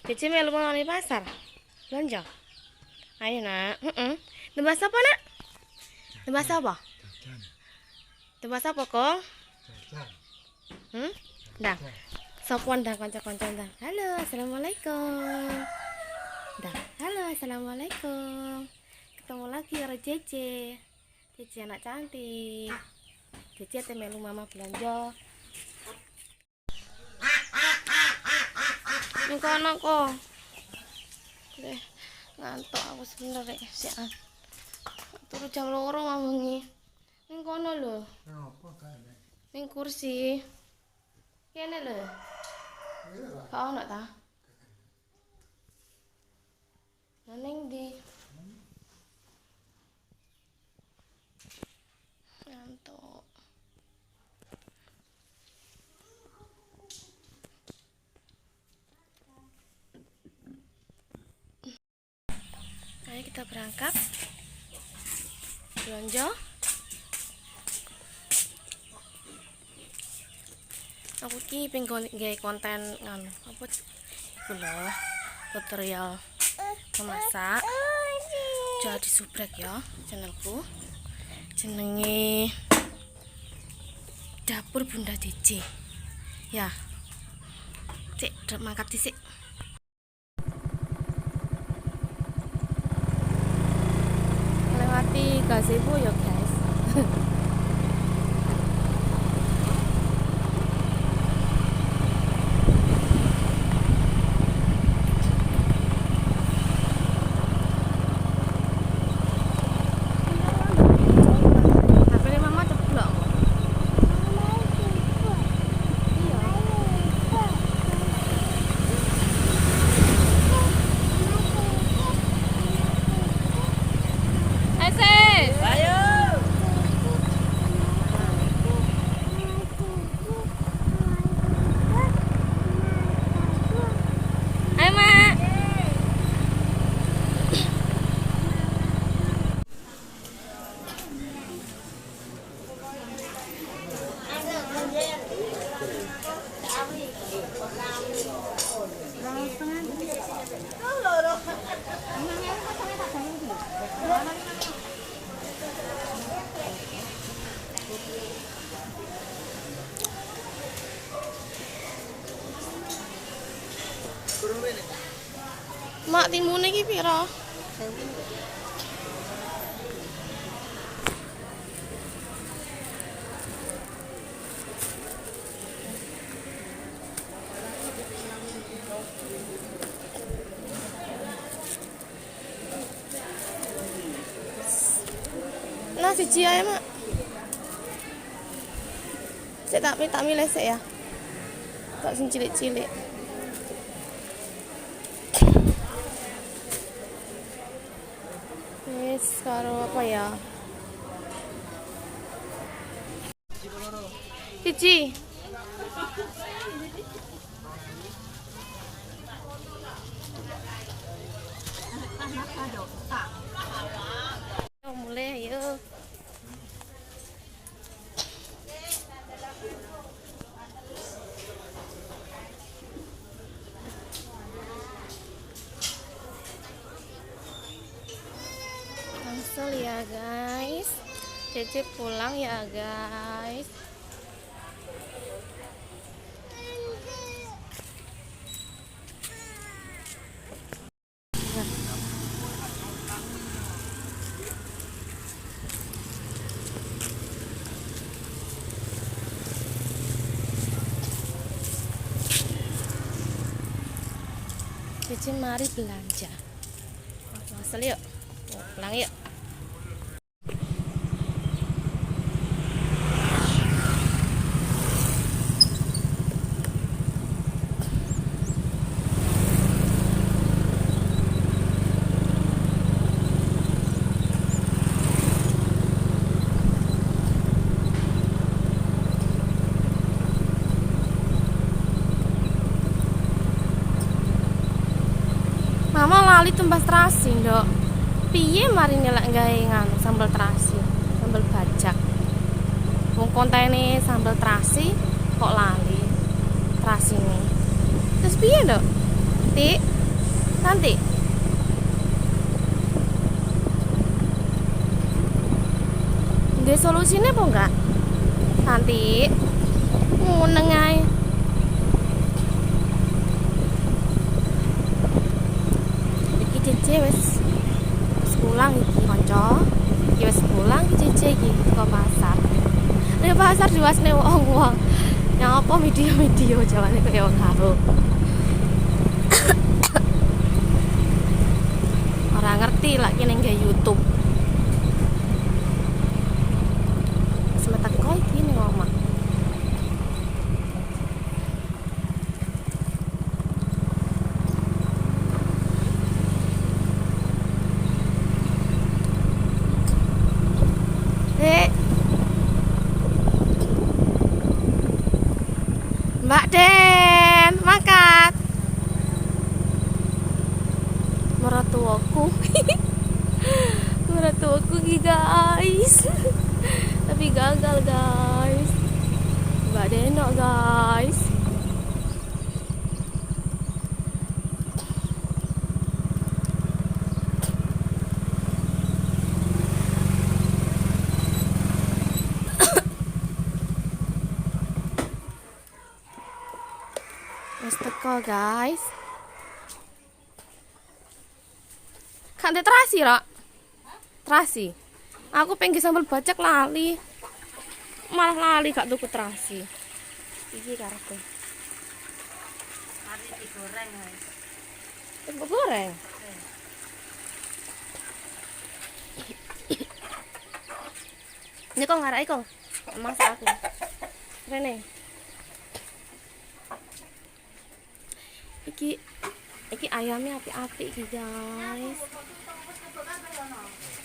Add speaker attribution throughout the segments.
Speaker 1: Cici melu mau di pasar. Belanja. Ayo nak. Tembas apa nak? Tembas apa? Tembas apa kok? Dah. Sopuan dah kanca-kanca dah. Halo, assalamualaikum. Dah. Halo, assalamualaikum. Ketemu lagi orang Cece. Cece anak cantik. Cece teh melu mama belanja. Ning kono kok. Deh, ngantuk aku sebenarnya sian. Turu jam 2 wengi. Ning kono lho. Ning kursi. Kene lho. Kok ono ta? Neng di. Ngantuk. Ayo kita berangkat belanja. Aku ki pengen gawe konten nganu apa iku lho, tutorial memasak. Jadi subrek ya channelku. Jenenge Dapur Bunda Cece. Ya. Cek mangkat dhisik. Lewati gazebo ya guys. Mak timune iki pira? 1000. Lah siji ae, Mak. Sik tak milih sik ya. Tak sing cilik-cilik. Wis karo apa ya? Cici. Mulai yuk. Langsung ya guys. Cece pulang ya guys. Cece mari belanja. Masuk yuk. Pulang yuk. Mama lali tembas terasi, Nduk. Piye mari nyelak gawe nganu sambal terasi, sambal bajak. Wong kontene sambal terasi kok lali terasine. Terus piye, Nduk? Tik Cantik. Nggih solusine apa enggak? Cantik. Ngeneng ae. Iki Cece wis pulang iki kanca. Iki wis pulang iki Cece iki ke pasar. Nek pasar diwasne wong-wong. Nyapa video-video jawane kaya wong karo. Ora ngerti lak kene nggih YouTube. Wis meteko iki ning omah. Mbak Den, makan. Mertuaku. Mertuaku iki guys. Tapi gagal guys. Mbak Den guys. Wis teko guys. Kan terasi rak. Terasi. Aku pengen sambal bacak lali. Malah lali gak tuku terasi. Iki karepe.
Speaker 2: Mari digoreng guys.
Speaker 1: Goreng. Ini kok ngarai kok. Masak aku. Rene. Iki ayamnya api-api iki guys.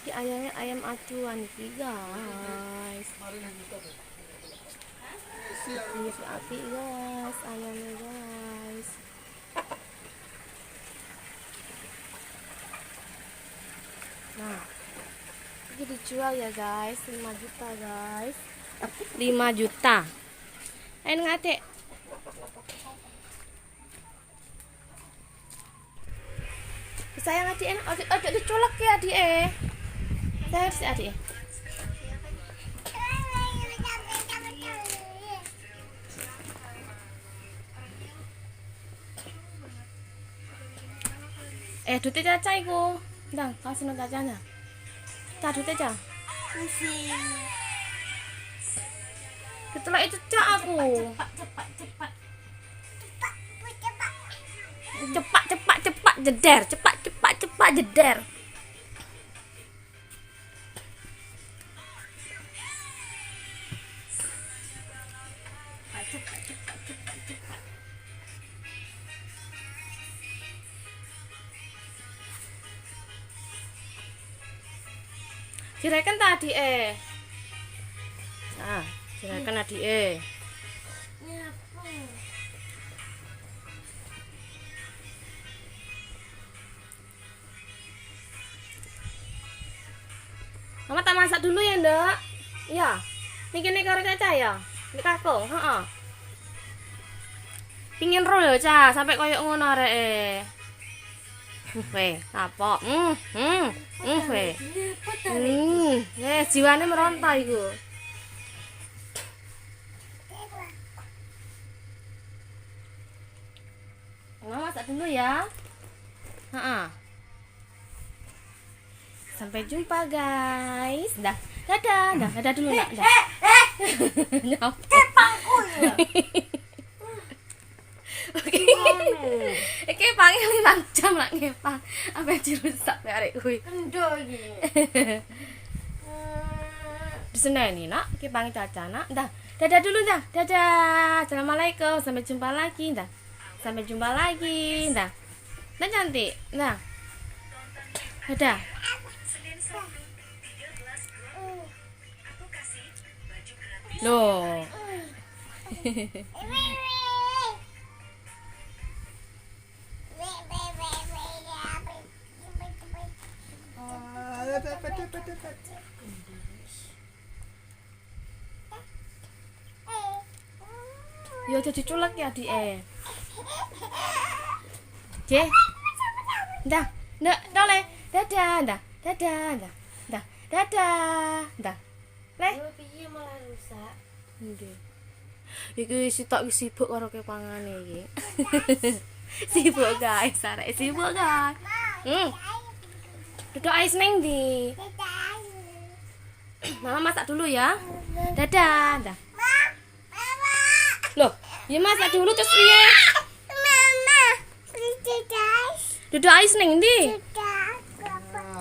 Speaker 1: Iki ayamnya ayam aduan iki guys. Iki api guys, ayamnya guys. Nah, ini dijual ya guys, 5 juta guys. 5 juta. Ayo ngatek. Sayang adik enak, adik dicolok ya adik Saya si adik. Dute caca iku. Ndang, kasih nang cacanya. Cah dute cah.
Speaker 2: Pusing.
Speaker 1: Ketulak itu cak aku. Cepat jeder, cepat jeder. Direken tadi Nah, direken tadi Mama tak masak dulu ya, Ndak? Iya. Niki karo Caca ya? Nek kakung, heeh. Pingin roll ya, Ca, sampai koyo ngono areke. Weh, apa? Weh. Jiwane meronta iku. Mama masak dulu ya. Heeh. Sampai jumpa guys. Dadah dulu nak.
Speaker 2: Kepangku ya.
Speaker 1: Oke. Iki pange 5 jam lak ngepang. Apa dirusak arek kuwi.
Speaker 2: Endo iki.
Speaker 1: Diseneni nak, iki pange Caca nak. Dadah dulu dah. Dadah. Assalamualaikum. Sampai jumpa lagi dah. Sampai jumpa lagi dah. Nah cantik. Nah. Dadah. Loh. Yo jadi culek ya adik. Dah. Ndak, tole. Dadah, dah. Dadah, dah. Dah. Dadah, dah. Le.
Speaker 2: Piye malah rusak.
Speaker 1: Nggih. Iki sitok sibuk karo kepangane iki. Sibuk guys, arek sibuk guys. Duduk ais neng di. Mama masak dulu ya. Dadah, dah. Loh, ya masak dulu terus piye? Duduk ais neng di.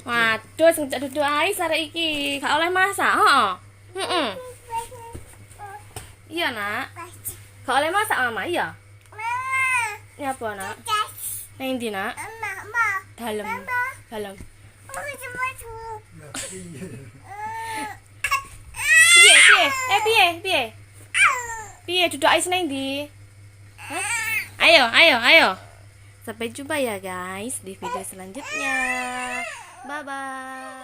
Speaker 1: Waduh, sing duduk ais arek iki, gak oleh masak, heeh. Iya, Nak. Gak oleh masak Mama, iya. Ya apa, Nak? Neng ndi, Nak? Dalem. Dalem. Piye, piye? Piye, piye? Piye duduk ais neng ndi? Hah? Ayo, ayo, ayo. Sampai jumpa ya guys di video selanjutnya. Bye bye.